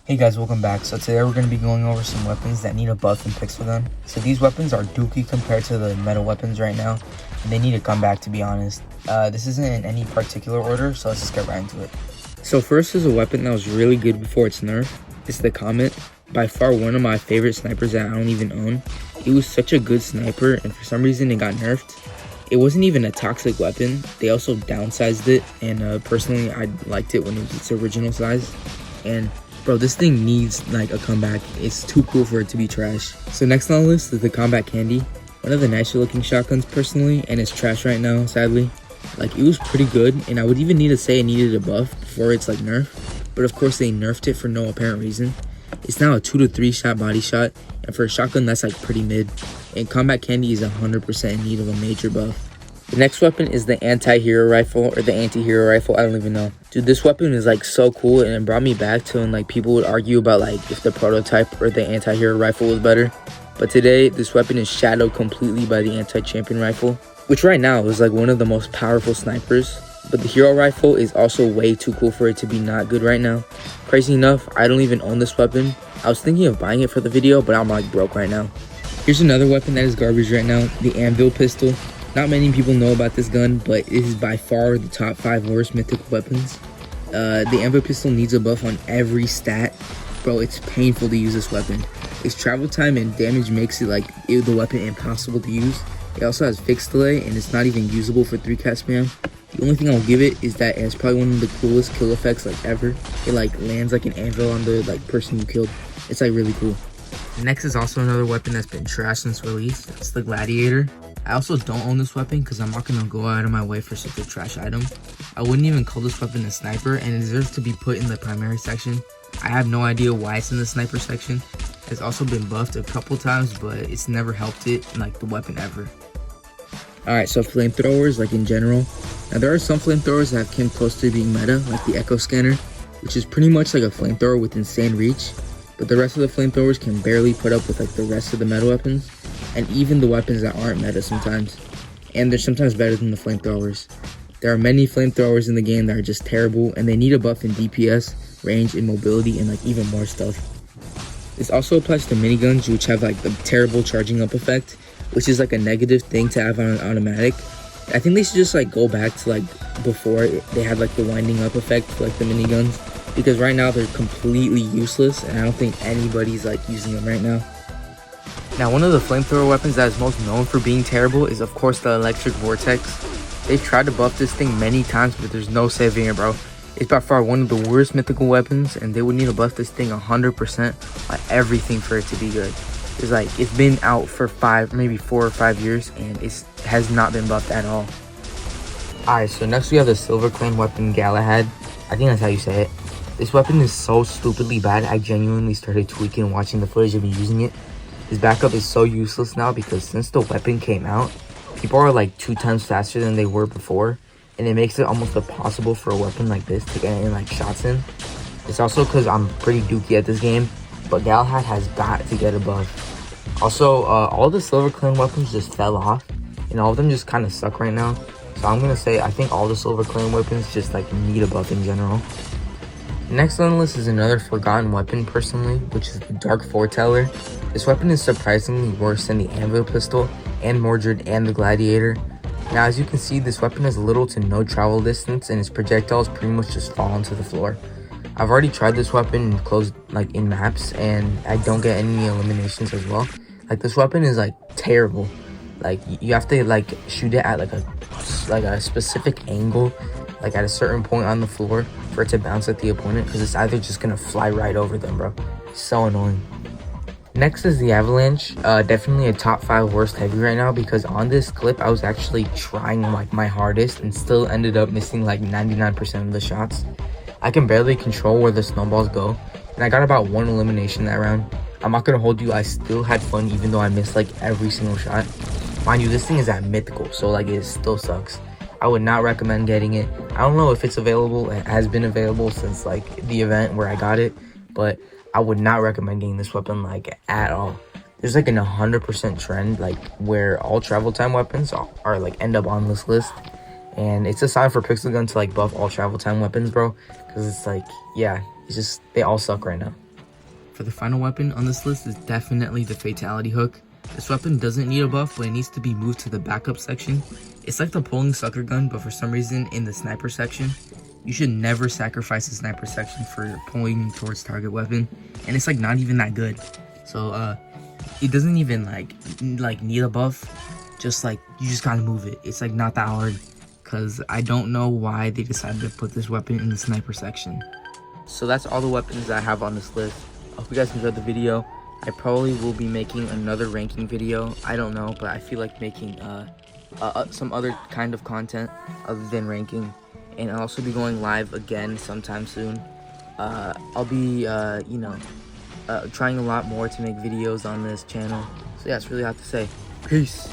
Hey guys, welcome back. So today we're going to be going over some weapons that need a buff in pixel gun. So these weapons are dookie compared to the metal weapons right now, and they need a comeback, to be honest. This isn't in any particular order, so let's just get right into it. So first is a weapon that was really good before its nerf. It's the Comet. By far one of my favorite snipers that I don't even own. It was such a good sniper, and for some reason it got nerfed. It wasn't even a toxic weapon. They also downsized it, and personally I liked it when it was its original size. And bro, this thing needs like a comeback. It's too cool for it to be trash. So next on the list is the Combat Candy. One of the nicer looking shotguns personally, and it's trash right now, sadly. Like, it was pretty good, and I would even need to say it needed a buff before it's like nerfed. But of course they nerfed it for no apparent reason. It's now a 2 to 3 shot body shot, and for a shotgun that's like pretty mid. And Combat Candy is 100% in need of a major buff. The next weapon is the AntiHero Rifle, or the AntiHero Rifle, I don't even know. Dude, this weapon is like so cool, and it brought me back to when like people would argue about like if the prototype or the AntiHero Rifle was better. But today, this weapon is shadowed completely by the Anti-Champion Rifle, which right now is like one of the most powerful snipers. But the Hero Rifle is also way too cool for it to be not good right now. Crazy enough, I don't even own this weapon. I was thinking of buying it for the video, but I'm like broke right now. Here's another weapon that is garbage right now, the Anvil pistol. Not many people know about this gun, but it is by far the top 5 worst mythical weapons. The Anvil pistol needs a buff on every stat. Bro, it's painful to use this weapon. Its travel time and damage makes it like the weapon impossible to use. It also has fixed delay, and it's not even usable for 3-cat spam. The only thing I'll give it is that it's probably one of the coolest kill effects like ever. It like lands like an anvil on the like person you killed. It's like really cool. Next is also another weapon that's been trashed since release. It's the Gladiator. I also don't own this weapon because I'm not going to go out of my way for such a trash item. I wouldn't even call this weapon a sniper, and it deserves to be put in the primary section. I have no idea why it's in the sniper section. It's also been buffed a couple times, but it's never helped it like the weapon ever. Alright, so flamethrowers like in general. Now there are some flamethrowers that have came close to being meta, like the Echo Scanner, which is pretty much like a flamethrower with insane reach. But the rest of the flamethrowers can barely put up with like the rest of the meta weapons, and even the weapons that aren't meta sometimes. And they're sometimes better than the flamethrowers. There are many flamethrowers in the game that are just terrible, and they need a buff in DPS, range, and mobility, and like even more stuff. This also applies to miniguns, which have like the terrible charging up effect, which is like a negative thing to have on an automatic. I think they should just like go back to like before they had like the winding up effect for like the miniguns, because right now they're completely useless, and I don't think anybody's like using them right now. Now, one of the flamethrower weapons that is most known for being terrible is of course the electric vortex. They've tried to buff this thing many times, but there's no saving it, bro. It's by far one of the worst mythical weapons, and they would need to buff this thing 100% on everything for it to be good. It's like, it's been out for 4 or 5 years, and it has not been buffed at all. Alright, so next we have the silver clan weapon Galahad. I think that's how you say it. This weapon is so stupidly bad, I genuinely started tweaking watching the footage of me using it. His backup is so useless now because since the weapon came out, people are like 2 times faster than they were before, and it makes it almost impossible for a weapon like this to get any like shots in. It's also because I'm pretty dookie at this game, but Galahad has got to get a buff. Also, all the silver clan weapons just fell off, and all of them just kind of suck right now. So I'm gonna say I think all the silver clan weapons just like need a buff in general. Next on the list is another forgotten weapon personally, which is the Dark Foreteller. This weapon is surprisingly worse than the Anvil pistol and Mordred and the Gladiator. Now, as you can see, this weapon has little to no travel distance, and its projectiles pretty much just fall onto the floor. I've already tried this weapon in closed like in maps, and I don't get any eliminations as well. Like, this weapon is like terrible. Like, you have to like shoot it at like a specific angle, like at a certain point on the floor for it to bounce at the opponent, because it's either just gonna fly right over them, bro. It's so annoying. Next is the Avalanche. Definitely a top 5 worst heavy right now, because on this clip I was actually trying like my hardest and still ended up missing like 99% of the shots. I can barely control where the snowballs go, and I got about 1 elimination that round. I'm not gonna hold you, I still had fun even though I missed like every single shot. Mind you, this thing is at mythical, so like it still sucks. I would not recommend getting it. I don't know if it's available. It has been available since like the event where I got it, but I would not recommend getting this weapon like at all. There's like an 100% trend like where all travel time weapons are like end up on this list, and it's a sign for Pixel Gun to like buff all travel time weapons, bro, because it's like, yeah, it's just they all suck right now. For the final weapon on this list is definitely the fatality hook. This weapon doesn't need a buff, but it needs to be moved to the backup section. It's like the pulling sucker gun, but for some reason in the sniper section. You should never sacrifice the sniper section for pulling towards target weapon, and it's like not even that good. So it doesn't even like need a buff. Just like you just gotta move it. It's like not that hard, because I don't know why they decided to put this weapon in the sniper section. So that's all the weapons that I have on this list. I hope you guys enjoyed the video. I probably will be making another ranking video. I don't know, but I feel like making some other kind of content other than ranking. And I'll also be going live again sometime soon. I'll be, trying a lot more to make videos on this channel. So yeah, that's really all I have to say. Peace.